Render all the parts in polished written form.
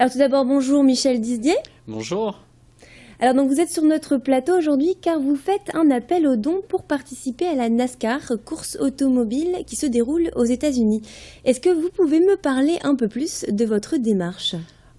Alors tout d'abord, bonjour Michel Dizier. Bonjour. Alors donc vous êtes sur notre plateau aujourd'hui car vous faites un appel aux dons pour participer à la NASCAR, course automobile qui se déroule aux États-Unis. Est-ce que vous pouvez me parler un peu plus de votre démarche ?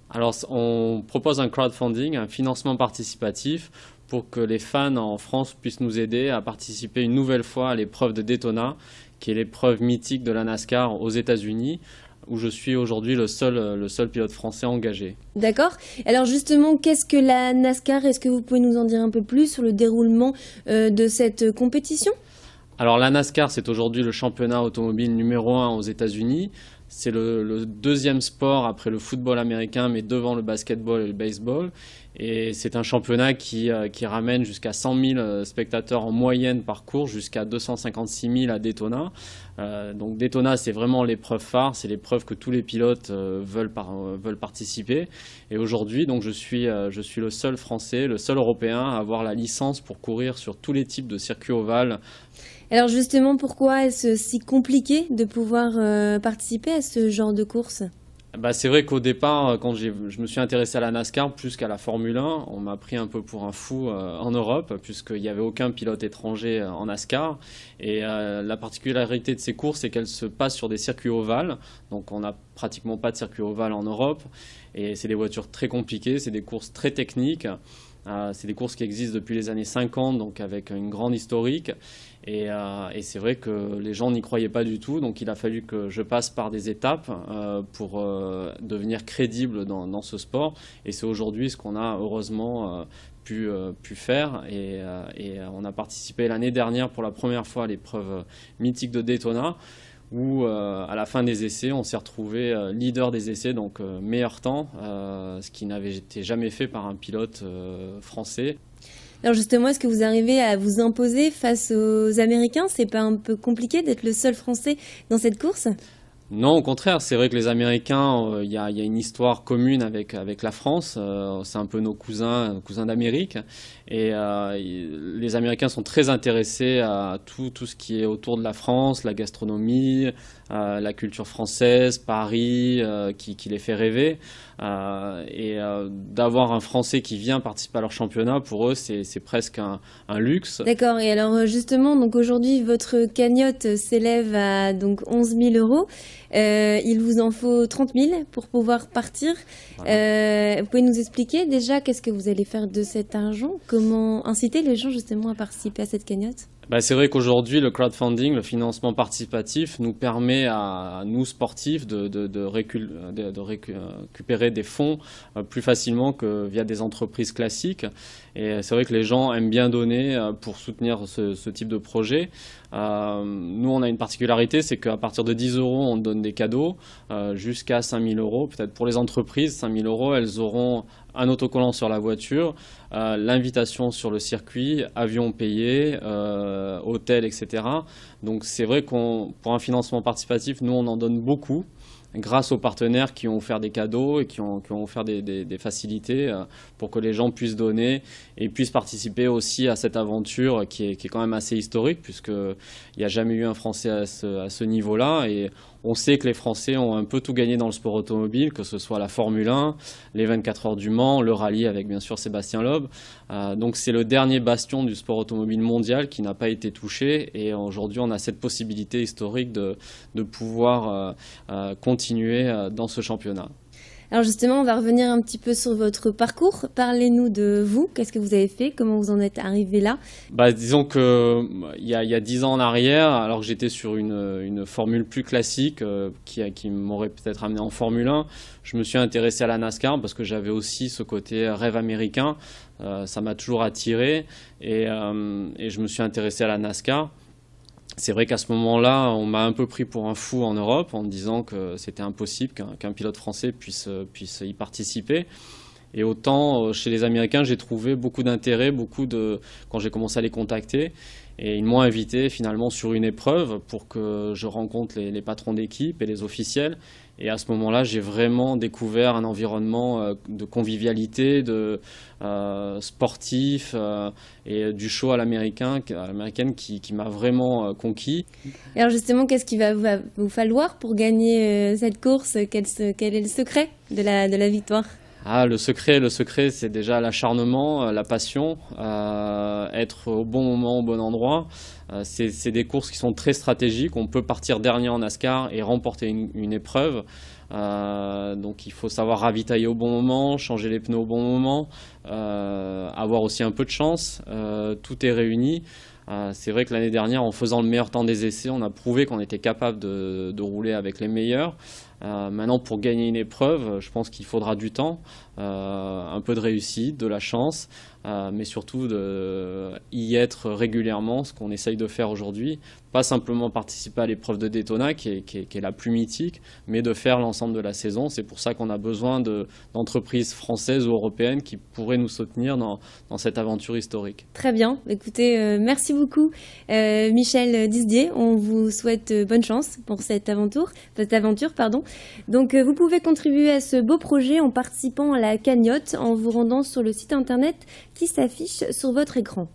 Alors, on propose un crowdfunding, un financement participatif pour que les fans en France puissent nous aider à participer une nouvelle fois à l'épreuve de Daytona, qui est l'épreuve mythique de la NASCAR aux États-Unis, où je suis aujourd'hui le seul pilote français engagé. D'accord. Alors justement, qu'est-ce que la NASCAR ? Est-ce que vous pouvez nous en dire un peu plus sur le déroulement de cette compétition ? Alors la NASCAR, c'est aujourd'hui le championnat automobile numéro 1 aux États-Unis. C'est le deuxième sport après le football américain, mais devant le basketball et le baseball. Et c'est un championnat qui ramène jusqu'à 100 000 spectateurs en moyenne par course, jusqu'à 256 000 à Daytona. Donc Daytona, c'est vraiment l'épreuve phare, c'est l'épreuve que tous les pilotes veulent participer. Et aujourd'hui, donc je suis le seul Français, le seul Européen à avoir la licence pour courir sur tous les types de circuits ovales. Alors justement, pourquoi est-ce si compliqué de pouvoir participer à ce genre de course ? C'est vrai qu'au départ, quand je me suis intéressé à la NASCAR plus qu'à la Formule 1, on m'a pris un peu pour un fou en Europe, puisqu'il n'y avait aucun pilote étranger en NASCAR. Et la particularité de ces courses, c'est qu'elles se passent sur des circuits ovales. Donc on n'a pratiquement pas de circuit ovale en Europe. Et c'est des voitures très compliquées, c'est des courses très techniques. C'est des courses qui existent depuis les années 50, donc avec une grande historique. Et c'est vrai que les gens n'y croyaient pas du tout, donc il a fallu que je passe par des étapes pour devenir crédible dans ce sport. Et c'est aujourd'hui ce qu'on a heureusement pu faire. Et on a participé l'année dernière pour la première fois à l'épreuve mythique de Daytona, où à la fin des essais, on s'est retrouvé leader des essais, donc meilleur temps, ce qui n'avait été jamais fait par un pilote français. Alors justement, est-ce que vous arrivez à vous imposer face aux Américains ? C'est pas un peu compliqué d'être le seul Français dans cette course ? Non, au contraire, c'est vrai que les Américains, il y a une histoire commune avec la France, c'est un peu nos cousins d'Amérique, et les Américains sont très intéressés à tout ce qui est autour de la France, la gastronomie, la culture française, Paris, qui les fait rêver, et d'avoir un Français qui vient participer à leur championnat, pour eux, c'est presque un luxe. D'accord, et alors justement, donc aujourd'hui, votre cagnotte s'élève à donc 11 000 €. Il vous en faut 30 000 pour pouvoir partir. Voilà. Vous pouvez nous expliquer déjà qu'est-ce que vous allez faire de cet argent ? Comment inciter les gens justement à participer à cette cagnotte ? C'est vrai qu'aujourd'hui, le crowdfunding, le financement participatif, nous permet à nous sportifs de récupérer des fonds plus facilement que via des entreprises classiques. Et c'est vrai que les gens aiment bien donner pour soutenir ce type de projet. Nous, on a une particularité, c'est qu'à partir de 10 €, on donne des cadeaux jusqu'à 5 000 €. Peut-être pour les entreprises, 5 000 €, elles auront un autocollant sur la voiture, l'invitation sur le circuit, avion payé, hôtel, etc. Donc c'est vrai pour un financement participatif, nous on en donne beaucoup grâce aux partenaires qui ont offert des cadeaux et qui ont offert des facilités pour que les gens puissent donner et puissent participer aussi à cette aventure qui est quand même assez historique, puisqu'il n'y a jamais eu un Français à ce niveau-là. Et on sait que les Français ont un peu tout gagné dans le sport automobile, que ce soit la Formule 1, les 24 heures du Mans, le rallye avec bien sûr Sébastien Loeb. Donc c'est le dernier bastion du sport automobile mondial qui n'a pas été touché. Et aujourd'hui, on a cette possibilité historique de pouvoir continuer dans ce championnat. Alors justement, on va revenir un petit peu sur votre parcours. Parlez-nous de vous. Qu'est-ce que vous avez fait ? Comment vous en êtes arrivé là ? Disons qu'il y a 10 ans en arrière, alors que j'étais sur une formule plus classique qui m'aurait peut-être amené en Formule 1, je me suis intéressé à la NASCAR parce que j'avais aussi ce côté rêve américain. Ça m'a toujours attiré et je me suis intéressé à la NASCAR. C'est vrai qu'à ce moment-là, on m'a un peu pris pour un fou en Europe en me disant que c'était impossible qu'un pilote français puisse y participer. Et autant chez les Américains, j'ai trouvé beaucoup d'intérêt, quand j'ai commencé à les contacter. Et ils m'ont invité finalement sur une épreuve pour que je rencontre les patrons d'équipe et les officiels. Et à ce moment-là, j'ai vraiment découvert un environnement de convivialité, de sportif et du show à l'américaine qui m'a vraiment conquis. Et alors justement, qu'est-ce qu'il va vous falloir pour gagner cette course? Quel est le secret de la victoire? Le secret, c'est déjà l'acharnement, la passion, être au bon moment, au bon endroit. C'est des courses qui sont très stratégiques. On peut partir dernier en NASCAR et remporter une épreuve. Donc il faut savoir ravitailler au bon moment, changer les pneus au bon moment, avoir aussi un peu de chance. Tout est réuni. C'est vrai que l'année dernière, en faisant le meilleur temps des essais, on a prouvé qu'on était capable de rouler avec les meilleurs. Maintenant, pour gagner une épreuve, je pense qu'il faudra du temps, un peu de réussite, de la chance, mais surtout y être régulièrement, ce qu'on essaye de faire aujourd'hui. Pas simplement participer à l'épreuve de Daytona, qui est la plus mythique, mais de faire l'ensemble de la saison. C'est pour ça qu'on a besoin d'entreprises françaises ou européennes qui pourraient nous soutenir dans cette aventure historique. Très bien. Écoutez, merci beaucoup, Michel Disdier. On vous souhaite bonne chance pour cette aventure. Donc, vous pouvez contribuer à ce beau projet en participant à la cagnotte en vous rendant sur le site internet qui s'affiche sur votre écran.